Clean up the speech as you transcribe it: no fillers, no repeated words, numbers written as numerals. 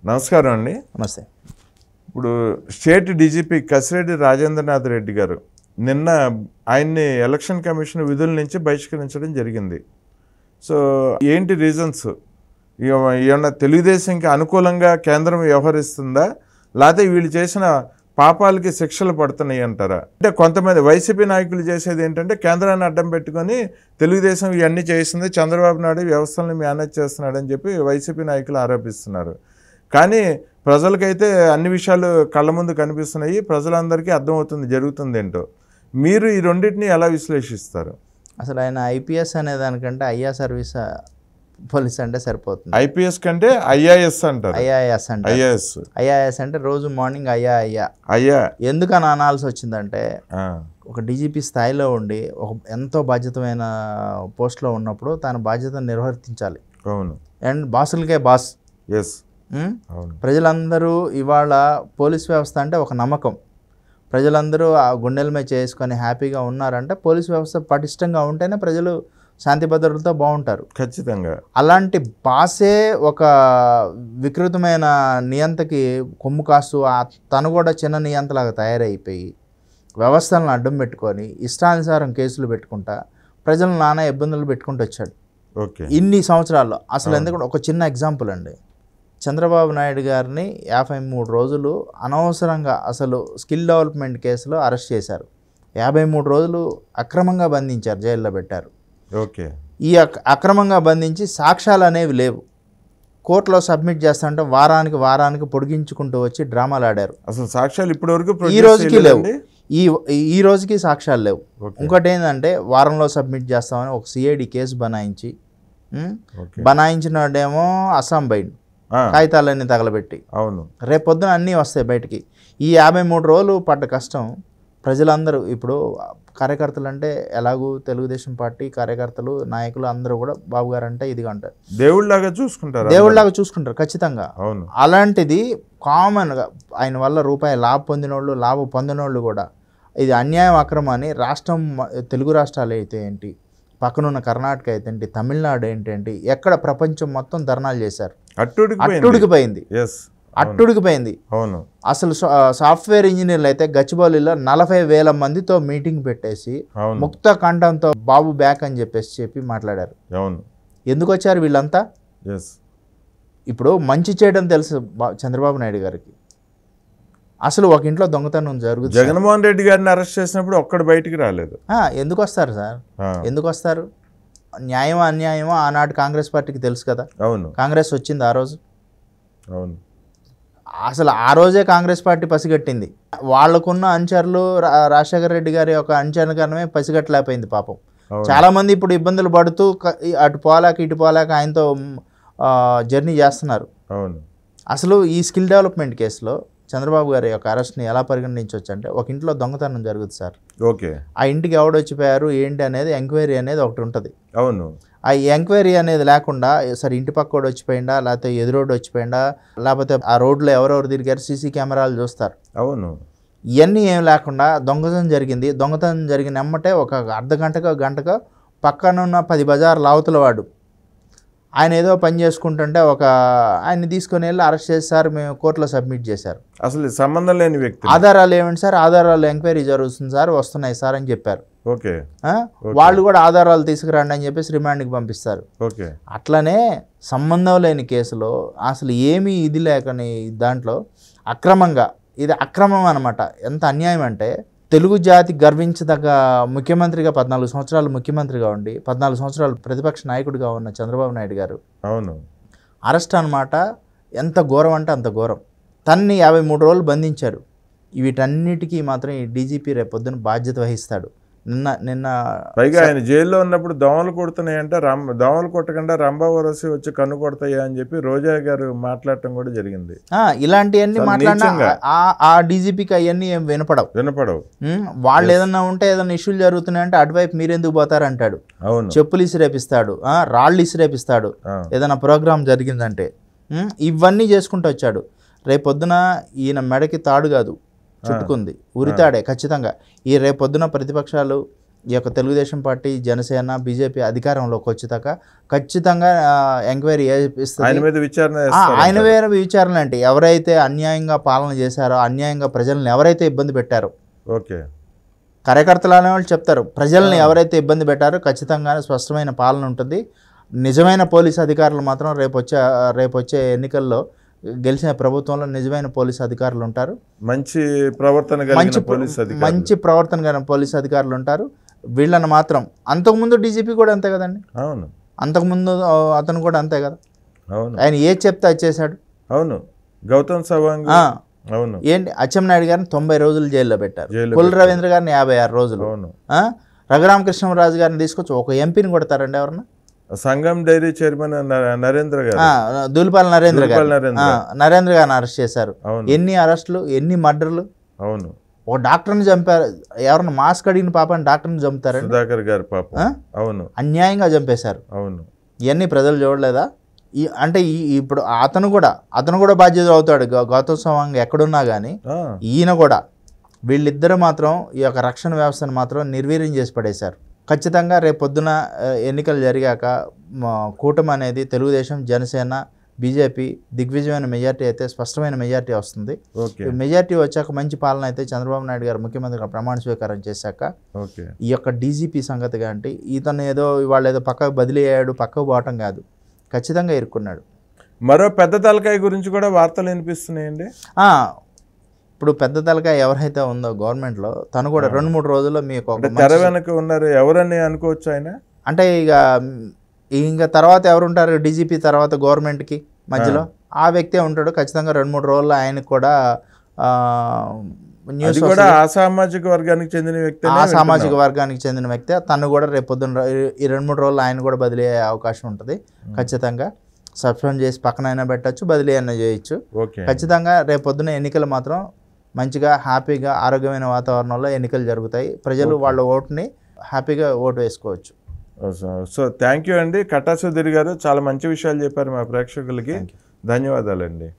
నమస్కారం అండి. నమస్తే. ఇప్పుడు స్టేట్ డీజీపీ కసిరెడ్డి రాజేంద్రనాథ్ రెడ్డి గారు నిన్న ఆయన్ని ఎలక్షన్ కమిషన్ విధుల నుంచి బహిష్కరించడం జరిగింది. సో ఏంటి రీజన్స్? ఏమన్నా తెలుగుదేశంకి అనుకూలంగా కేంద్రం వ్యవహరిస్తుందా, లేకపోతే వీళ్ళు చేసిన పాపాలకి శిక్షలు పడుతున్నాయి అంటారా? అంటే కొంతమంది వైసీపీ నాయకులు చేసేది ఏంటంటే కేంద్రాన్ని అడ్డం పెట్టుకొని తెలుగుదేశం ఇవన్నీ చేస్తుంది, చంద్రబాబు నాయుడు వ్యవస్థలను మేనేజ్ చేస్తున్నాడు అని చెప్పి వైసీపీ నాయకులు ఆరోపిస్తున్నారు. కానీ ప్రజలకైతే అన్ని విషయాలు కళ్ళ ముందు కనిపిస్తున్నాయి, ప్రజలందరికీ అర్థమవుతుంది జరుగుతుంది ఏంటో. మీరు ఈ రెండింటిని ఎలా విశ్లేషిస్తారు? అసలు ఆయన ఐపీఎస్ అనే దానికంటే ఐఆ సర్వీస్ పోలీస్ అంటే సరిపోతుంది. ఐపీఎస్ కంటే ఐఏఎస్ అంటారు. ఐఆర్ఎస్ అంటే ఐఆర్ఎస్ అంటే రోజు మార్నింగ్ అయ్యా ఎందుకని అనాల్సి వచ్చిందంటే ఒక డీజీపీ స్థాయిలో ఉండి ఒక ఎంతో బాధ్యతమైన పోస్ట్లో ఉన్నప్పుడు తన బాధ్యతను నిర్వర్తించాలి. అవును. అండ్ బాసులకే బాస్. ప్రజలందరూ ఇవాళ పోలీస్ వ్యవస్థ అంటే ఒక నమ్మకం. ప్రజలందరూ ఆ గుండెల మీద చేసుకొని హ్యాపీగా ఉన్నారంటే పోలీస్ వ్యవస్థ పటిష్టంగా ఉంటేనే ప్రజలు శాంతి భద్రతలతో బాగుంటారు. ఖచ్చితంగా. అలాంటి బాసే ఒక వికృతమైన నియంతకి కొమ్ము కాస్తూ తను కూడా చిన్న నియంతలాగా తయారైపోయి వ్యవస్థలను అడ్డం పెట్టుకొని ఇష్టానుసారం కేసులు పెట్టుకుంటా ప్రజలు నానా ఇబ్బందులు పెట్టుకుంటూ వచ్చాడు ఇన్ని సంవత్సరాల్లో. అసలు ఎందుకంటే ఒక చిన్న ఎగ్జాంపుల్ అండి, చంద్రబాబు నాయుడు గారిని 53 రోజులు అనవసరంగా అసలు స్కిల్ డెవలప్మెంట్ కేసులో అరెస్ట్ చేశారు. 53 రోజులు అక్రమంగా బంధించారు, జైల్లో పెట్టారు. ఈ అక్రమంగా బంధించి సాక్ష్యాలు అనేవి లేవు, కోర్టులో సబ్మిట్ చేస్తుంటే వారానికి పొడిగించుకుంటూ వచ్చి డ్రామాలు ఆడారు. అసలు సాక్ష్యాలు ఇప్పటి వరకు ఈ రోజుకి లేవు, ఈ రోజుకి సాక్ష్యాలు లేవు. ఇంకోటి ఏంటంటే వారంలో సబ్మిట్ చేస్తామని ఒక సిఐడి కేసు బనాయించినడేమో అస్సాం బయట కాగితాలన్నీ తగలబెట్టి. అవును. రేపొద్దున అన్నీ వస్తాయి బయటికి. ఈ 53 రోజులు పడ్డ కష్టం ప్రజలందరూ, ఇప్పుడు కార్యకర్తలు అంటే ఎలాగూ తెలుగుదేశం పార్టీ కార్యకర్తలు నాయకులు అందరూ కూడా బాబు గారు అంటే ఇదిగా అంటారు, దేవుళ్ళలాగా చూసుకుంటారు ఖచ్చితంగా. అవును. అలాంటిది కామన్గా ఆయన వల్ల రూపాయి లాభం పొందినోళ్ళు కూడా ఇది అన్యాయం అక్రమని రాష్ట్రం, తెలుగు రాష్ట్రాలు అయితే ఏంటి, పక్కనున్న కర్ణాటక అయితే ఏంటి, తమిళనాడు ఏంటంటి, ఎక్కడ ప్రపంచం మొత్తం ధర్నాలు చేశారు. అట్టుడికిపోయింది. అవును. అసలు సాఫ్ట్వేర్ ఇంజనీర్లు అయితే గచ్చిబౌలిలో 40,000 మందితో మీటింగ్ పెట్టేసి ముక్త కంఠంతో బాబు బ్యాక్ అని చెప్పి మాట్లాడారు. అవును. ఎందుకు వచ్చారు వీళ్ళంతా? ఇప్పుడు మంచి చేయడం తెలుసు చంద్రబాబు నాయుడు గారికి. అసలు ఒక ఇంట్లో దొంగతనం జరుగుతుంది. జగన్మోహన్ రెడ్డి గారిని అరెస్ట్ చేసినప్పుడు ఒక్కడు బయటికి రాలేదు. ఎందుకు వస్తారు సార్? ఎందుకు వస్తారు? న్యాయమో అన్యాయమో ఆనాడు కాంగ్రెస్ పార్టీకి తెలుసు కదా. అవును. కాంగ్రెస్ వచ్చింది ఆ రోజు. అవును. అసలు ఆ రోజే కాంగ్రెస్ పార్టీ పసిగట్టింది. వాళ్ళకున్న అనుచరులు రాజశేఖర రెడ్డి గారి యొక్క అనుచరణమే పసిగట్టలేకపోయింది పాపం. చాలామంది ఇప్పుడు ఇబ్బందులు పడుతూ అటు పోలేక ఇటు పోలేక ఆయనతో జర్నీ చేస్తున్నారు. అవును. అసలు ఈ స్కిల్ డెవలప్మెంట్ కేసులో చంద్రబాబు గారి యొక్క అరెస్ట్ని ఎలా పరిగణించవచ్చు అంటే, ఒక ఇంట్లో దొంగతనం జరుగుతుంది సార్. ఆ ఇంటికి ఎవడొచ్చిపోయారు ఏంటి అనేది ఎంక్వైరీ అనేది ఒకటి ఉంటుంది. అవును. ఆ ఎంక్వైరీ అనేది లేకుండా సరే ఇంటి పక్కోడు వచ్చిపోయిందా, లేకపోతే ఎదురోడు వచ్చిపోయిందా, లేకపోతే ఆ రోడ్లో ఎవరెవరు తిరిగారు, సీసీ కెమెరాలు చూస్తారు. అవును. ఇవన్నీ ఏం లేకుండా దొంగతనం జరిగిన ఎమ్మటే ఒక గంటకో పక్కనున్న 10 బజార్ల అవతల వాడు ఆయన ఏదో పని చేసుకుంటుంటే ఆయన్ని తీసుకొని వెళ్ళి అరెస్ట్ చేశారు, మేము కోర్టులో సబ్మిట్ చేశారు. అసలు సంబంధం లేని వ్యక్తి. ఆధారాలు ఏమిటి సార్? ఆధారాలు ఎంక్వైరీ జరుగుతుంది సార్, వస్తున్నాయి సార్ అని చెప్పారు. ఓకే. వాళ్ళు కూడా ఆధారాలు తీసుకురండి అని చెప్పేసి రిమాండ్కి పంపిస్తారు. ఓకే. అట్లనే సంబంధం లేని కేసులో అసలు ఏమీ ఇది లేకని దాంట్లో అక్రమంగా, ఇది అక్రమం అనమాట. ఎంత అన్యాయం అంటే, తెలుగు జాతి గర్వించదగ్గ ముఖ్యమంత్రిగా 14 సంవత్సరాలు ముఖ్యమంత్రిగా ఉండి 14 సంవత్సరాలు ప్రతిపక్ష నాయకుడిగా ఉన్న చంద్రబాబు నాయుడు గారు అవును అరెస్ట్ అనమాట. ఎంత ఘోరం అంటే అంత ఘోరం. తన్ని 53 రోజులు బంధించారు. వీటన్నిటికీ మాత్రం ఈ డీజీపీ రేపొద్దున బాధ్యత వహిస్తాడు. నిన్న పైగా ఆయన జైల్లో ఉన్నప్పుడు దోమలు కొడుతున్నాయంటే దోమలు కొట్టకుండా రంభావరసి వచ్చి కన్ను కొడతాయా అని చెప్పి రోజా గారు మాట్లాడటం కూడా జరిగింది. ఇలాంటివన్నీ మాట్లాడినా ఆ డీజీపీకి అవన్నీ ఏం వినపడవు. వాళ్ళు ఏదన్నా ఉంటే ఏదన్నా ఇష్యూలు జరుగుతున్నాయంటే అటువైపు మీరెందుకు పోతారంటాడు. అవును. చెప్పులు ఇసిరేపిస్తాడు, రాళ్ళు ఇసిరేపిస్తాడు ఏదైనా ప్రోగ్రామ్ జరిగిందంటే. ఇవన్నీ చేసుకుంటూ వచ్చాడు. రేపొద్దున ఈయన మెడకి తాడు కాదు చుట్టుకుంది, ఉరితాడే ఖచ్చితంగా. ఈ రేపొద్దున ప్రతిపక్షాలు ఈ యొక్క తెలుగుదేశం పార్టీ, జనసేన, బీజేపీ అధికారంలోకి వచ్చేదాకా ఖచ్చితంగా ఎంక్వైరీ చేపిస్తుంది. ఆయన మీద విచారణ ఆయన వేరే విచారణ అంటే ఎవరైతే అన్యాయంగా పాలన చేశారో, అన్యాయంగా ప్రజలను ఎవరైతే ఇబ్బంది పెట్టారో, ఓకే, కార్యకర్తలు అనే వాళ్ళు చెప్తారు, ప్రజల్ని ఎవరైతే ఇబ్బంది పెట్టారో ఖచ్చితంగా స్పష్టమైన పాలన ఉంటుంది. నిజమైన పోలీసు అధికారులు మాత్రం రేపొచ్చే ఎన్నికల్లో గెలిచిన ప్రభుత్వంలో నిజమైన పోలీసు అధికారులు ఉంటారు. మంచి ప్రవర్తన కలిగిన పోలీసు అధికారులు ఉంటారు. వీళ్ళని మాత్రం అంతకుముందు డీజీపీ కూడా అంతే కదండి. అవును, అంతకుముందు అతను కూడా అంతే కదా. అవును, ఆయన ఏది చెప్తే అది చేశాడు. అవును, గౌతమ్ సవాంగ్, అవును, ఏంటి అచ్చెన్నాయుడు గారిని 90 రోజులు జైల్లో పెట్టారు. పుల్ రవీంద్ర గారిని 56 రోజులు. అవును, రఘురామకృష్ణరాజు గారిని తీసుకొచ్చి ఒక ఎంపీని కొడతారండి ఎవరన్నా. సంగం డైరీ చైర్మన్ నరేంద్ర గారు, దూలిపాల నరేంద్ర గారిని అరెస్ట్ చేశారు. ఎన్ని అరెస్టులు, ఎన్ని మర్డర్లు. అవును, ఒక డాక్టర్ని చంపారు. ఎవరన్నా మాస్క్ అడిగిన పాపని డాక్టర్ని చంపుతారు. సుధాకర్ గారు పాప, అవును, అన్యాయంగా చంపేశారు. అవును, ఇవన్నీ ప్రజలు చూడలేదా? అంటే ఇప్పుడు అతను కూడా బాధ్యత అవుతాడు. గౌతమ్ సవాంగ్ ఎక్కడున్నా కానీ ఈయన కూడా, వీళ్ళిద్దరూ మాత్రం ఈ యొక్క రక్షణ వ్యవస్థను మాత్రం నిర్వీర్యం చేసి పడేశారు. ఖచ్చితంగా రేపు పొద్దున ఎన్నికలు జరిగాక కూటమి అనేది తెలుగుదేశం, జనసేన, బీజేపీ దిగ్విజయమైన మెజార్టీ అయితే స్పష్టమైన మెజార్టీ వస్తుంది. మెజార్టీ వచ్చాక మంచి పాలన అయితే చంద్రబాబు నాయుడు గారు ముఖ్యమంత్రిగా ప్రమాణ స్వీకారం చేశాక ఈ యొక్క డీజీపీ సంగతిగా అంటే ఇతను వాళ్ళు ఏదో పక్కకు బదిలీ అయ్యాడు, పక్కకు పోవటం కాదు, ఖచ్చితంగా ఇరుక్కున్నాడు. మరో పెద్ద తలకాయ గురించి కూడా వార్తలు వినిపిస్తున్నాయండి. ఇప్పుడు పెద్ద తలకాయ ఎవరైతే ఉందో గవర్నమెంట్లో తను కూడా 2-3 రోజుల్లో మీకు తెర వెనక ఉన్నారు ఎవరని అనుకోవచ్చు ఆయన. అంటే ఇంకా తర్వాత ఎవరు ఉంటారు డీజీపీ తర్వాత గవర్నమెంట్కి మధ్యలో ఆ వ్యక్తే ఉంటాడు. ఖచ్చితంగా 2-3 రోజుల్లో ఆయనకు కూడా న్యూస్ కూడా సామాజిక వర్గానికి చెందిన వ్యక్తి తను కూడా రేపు పొద్దున్న ఈ 2-3 రోజుల్లో ఆయన కూడా బదిలీ అయ్యే అవకాశం ఉంటుంది. ఖచ్చితంగా సస్పెండ్ చేసి పక్కనైనా పెట్టచ్చు, బదిలీ అయినా చేయొచ్చు. ఖచ్చితంగా రేపు పొద్దున్న ఎన్నికలు మాత్రం మంచిగా హ్యాపీగా ఆరోగ్యమైన వాతావరణంలో ఎన్నికలు జరుగుతాయి. ప్రజలు వాళ్ళ ఓటుని హ్యాపీగా ఓటు వేసుకోవచ్చు. సో థ్యాంక్ యూ అండి కట్టా సుధీర్ గారు, చాలా మంచి విషయాలు చెప్పారు మా ప్రేక్షకులకి. ధన్యవాదాలండి.